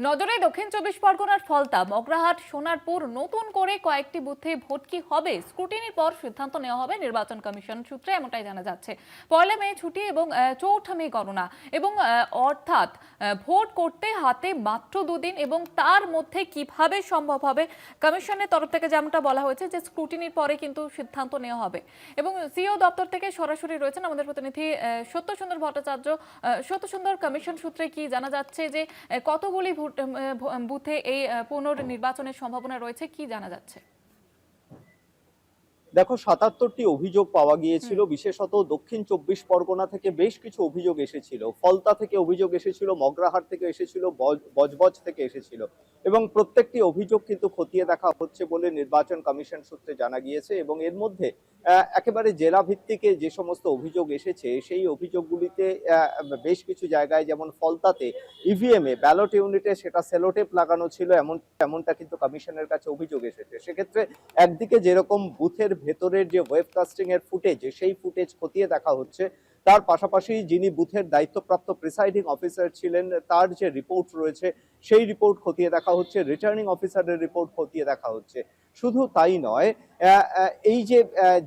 নজরে দক্ষিণ চব্বিশ পরগনার ফলতা, মগরাহাট, সোনারপুর নতুন করে কয়েকটি বুথে ভোট কি হবে স্ক্রুটিনির পর সিদ্ধান্ত নেওয়া হবে নির্বাচন কমিশন সূত্রে, এমনটাই জানা যাচ্ছে। 1 মে ছুটি এবং 4 মে গণনা এবং অর্থাৎ ভোট করতে হাতে মাত্র 2 দিন এবং তার মধ্যে কিভাবে সম্ভব হবে কমিশনের তরফ থেকে যেমনটা বলা হয়েছে যে স্ক্রুটিনির পরে কিন্তু সিদ্ধান্ত নেওয়া হবে। এবং সিও দপ্তর থেকে সরাসরি রয়েছেন আমাদের প্রতিনিধি সত্যসুন্দর ভট্টাচার্য। সত্যসুন্দর, কমিশন সূত্রে কি জানা যাচ্ছে যে কতগুলি বুথে এই পুনর্নির্বাচনের সম্ভাবনা রয়েছে, কি জানা যাচ্ছে? দেখো, 77টি অভিযোগ পাওয়া গিয়েছিল। বিশেষত দক্ষিণ 24 পরগনা থেকে বেশ কিছু অভিযোগ এসেছিল, ফলতা থেকে অভিযোগ এসেছিল, মগরাহাট থেকে এসেছিল, বজবজ থেকে এসেছিল এবং প্রত্যেকটি অভিযোগ কিন্তু খতিয়ে দেখা হচ্ছে বলে নির্বাচন কমিশন সূত্রে জানা গিয়েছে। এবং এর মধ্যে একেবারে জেলা ভিত্তিকে যে সমস্ত অভিযোগ এসেছে সেই অভিযোগগুলিতে বেশ কিছু জায়গায়, যেমন ফলতাতে ইভিএম এ ব্যালট ইউনিটে সেটা সেলোটেপ লাগানো ছিল, এমনটা কিন্তু কমিশনের কাছে অভিযোগ এসেছে। সেক্ষেত্রে একদিকে যেরকম বুথের ভেতরের যে ওয়েবকাস্টিং এর ফুটেজ, সেই ফুটেজ খতিয়ে দেখা হচ্ছে, তার পাশাপাশি যিনি বুথের দায়িত্বপ্রাপ্ত প্রিসাইডিং অফিসার ছিলেন তার যে রিপোর্ট রয়েছে সেই রিপোর্ট খতিয়ে দেখা হচ্ছে, রিটার্নিং অফিসারের রিপোর্ট খতিয়ে দেখা হচ্ছে। শুধু তাই নয়, এই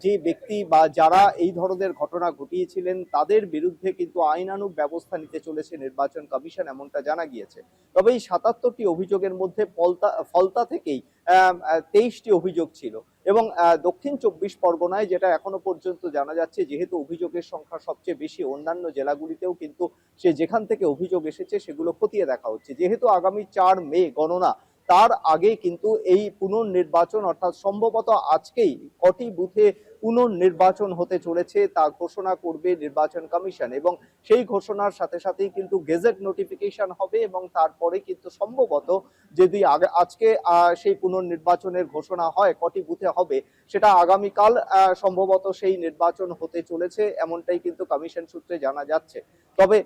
যে ব্যক্তি বা যারা এই ধরনের ঘটনা ঘটিয়েছিলেন তাদের বিরুদ্ধে কিন্তু আইনানুগ ব্যবস্থা নিতে চলেছে নির্বাচন কমিশন, এমনটা জানা গিয়েছে। তবে এই 77টি অভিযোগের মধ্যে ফলতা থেকেই 23টি অভিযোগ ছিল এবং দক্ষিণ 24 পরগনায় যেটা এখনো পর্যন্ত জানা যাচ্ছে, যেহেতু অভিযোগের সংখ্যা সবচেয়ে বেশি, অন্যান্য জেলাগুলিতেও কিন্তু যেখান থেকে অভিযোগ এসেছে সেগুলো খতিয়ে দেখা হচ্ছে। যেহেতু আগামী 4 মে গণনা, তার আগে কিন্তু এই পুনর্নির্বাচন, অর্থাৎ সম্ভবত আজকেই কটি বুথে পুনর্নির্বাচন হতে চলেছে তা ঘোষণা করবে নির্বাচন কমিশন এবং সেই ঘোষণার সাথে সাথেই কিন্তু গেজেট নোটিফিকেশন হবে এবং তারপরে কিন্তু সম্ভবত যদি আজকে সেই পুনর্নির্বাচনের ঘোষণা হয় কটি বুথে হবে, সেটা আগামীকাল সম্ভবত সেই নির্বাচন হতে চলেছে, এমনটাই কিন্তু কমিশন সূত্রে জানা যাচ্ছে। তবে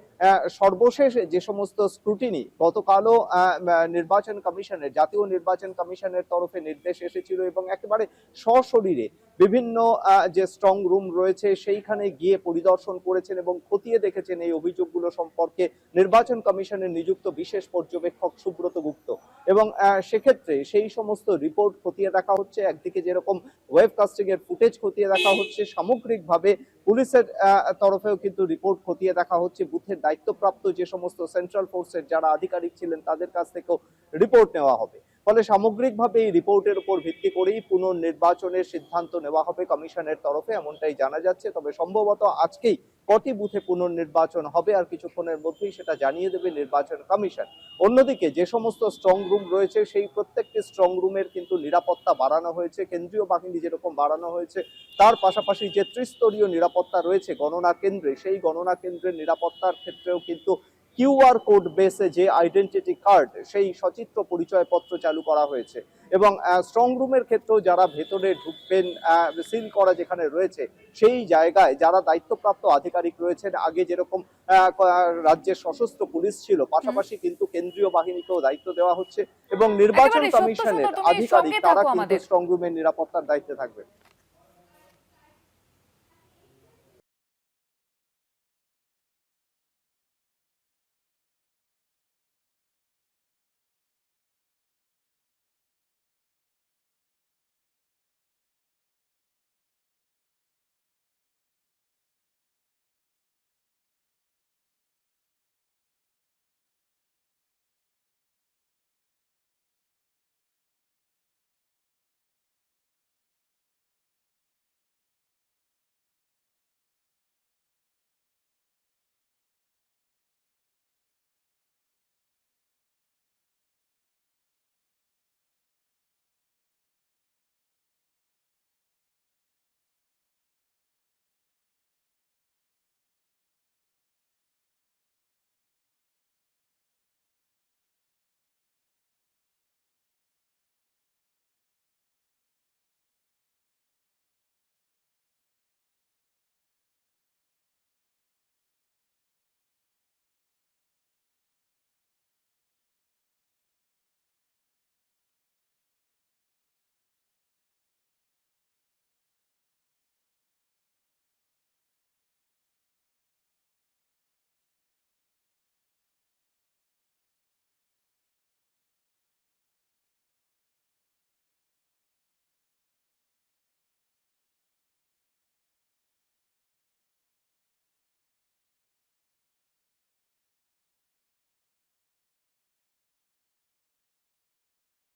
সর্বশেষ যে সমস্ত স্ক্রুটিনি গতকালও নির্বাচন কমিশনের, জাতীয় নির্বাচন কমিশনের তরফে নির্দেশ এসেছিল এবং একেবারে সশরীরে বিভিন্ন যে স্ট্রং রুম রয়েছে সেইখানে গিয়ে পরিদর্শন করেছেন এবং খতিয়ে দেখেছেন এই অভিযোগগুলো সম্পর্কে নির্বাচন কমিশনের নিযুক্ত বিশেষ পর্যবেক্ষক সুব্রত গুপ্ত। এবং সেক্ষেত্রে সেই সমস্ত রিপোর্ট খতিয়ে দেখা হচ্ছে। একদিকে যেরকম ওয়েবকাস্টিং এর ফুটেজ খতিয়ে দেখা হচ্ছে, সামগ্রিকভাবে পুলিশের তরফেও কিন্তু রিপোর্ট খতিয়ে দেখা হচ্ছে, বুথের দায়িত্বপ্রাপ্ত যে সমস্ত সেন্ট্রাল ফোর্সের যারা আধিকারিক ছিলেন তাদের কাছ থেকেও রিপোর্ট নেওয়া হবে। ফলে সামগ্রিকভাবে এই রিপোর্টের উপর ভিত্তি করেই পুনর্নির্বাচনের সিদ্ধান্ত নেওয়া হবে কমিশনের তরফে, এমনটাই জানা যাচ্ছে। তবে সম্ভবত আজকেই কটি বুথে পুনর্নির্বাচন হবে আর কিছুক্ষণের মধ্যেই সেটা জানিয়ে দেবে নির্বাচন কমিশন। অন্যদিকে যে সমস্ত স্ট্রং রুম রয়েছে সেই প্রত্যেকটি স্ট্রং রুমের কিন্তু নিরাপত্তা বাড়ানো হয়েছে, কেন্দ্রীয় বাহিনী যেরকম বাড়ানো হয়েছে তার পাশাপাশি যে ত্রিস্তরীয় নিরাপত্তা রয়েছে গণনা কেন্দ্রে, সেই গণনা কেন্দ্রের নিরাপত্তার ক্ষেত্রেও কিন্তু কিউআর কোড বেসে যে আইডেন্টিটি কার্ড, সেই সচিত্র পরিচয়পত্র চালু করা হয়েছে এবং স্ট্রং রুমের ক্ষেত্রেও যারা ভেতরে ঢুকবেন, সিল করা যেখানে রয়েছে সেই জায়গায় যারা দায়িত্বপ্রাপ্ত আধিকারিক রয়েছেন, আগে যেরকম রাজ্যের সশস্ত্র পুলিশ ছিল, পাশাপাশি কিন্তু কেন্দ্রীয় বাহিনীকেও দায়িত্ব দেওয়া হচ্ছে এবং নির্বাচন কমিশনের আধিকারিক তারা কিন্তু স্ট্রং রুমের নিরাপত্তার দায়িত্বে থাকবে।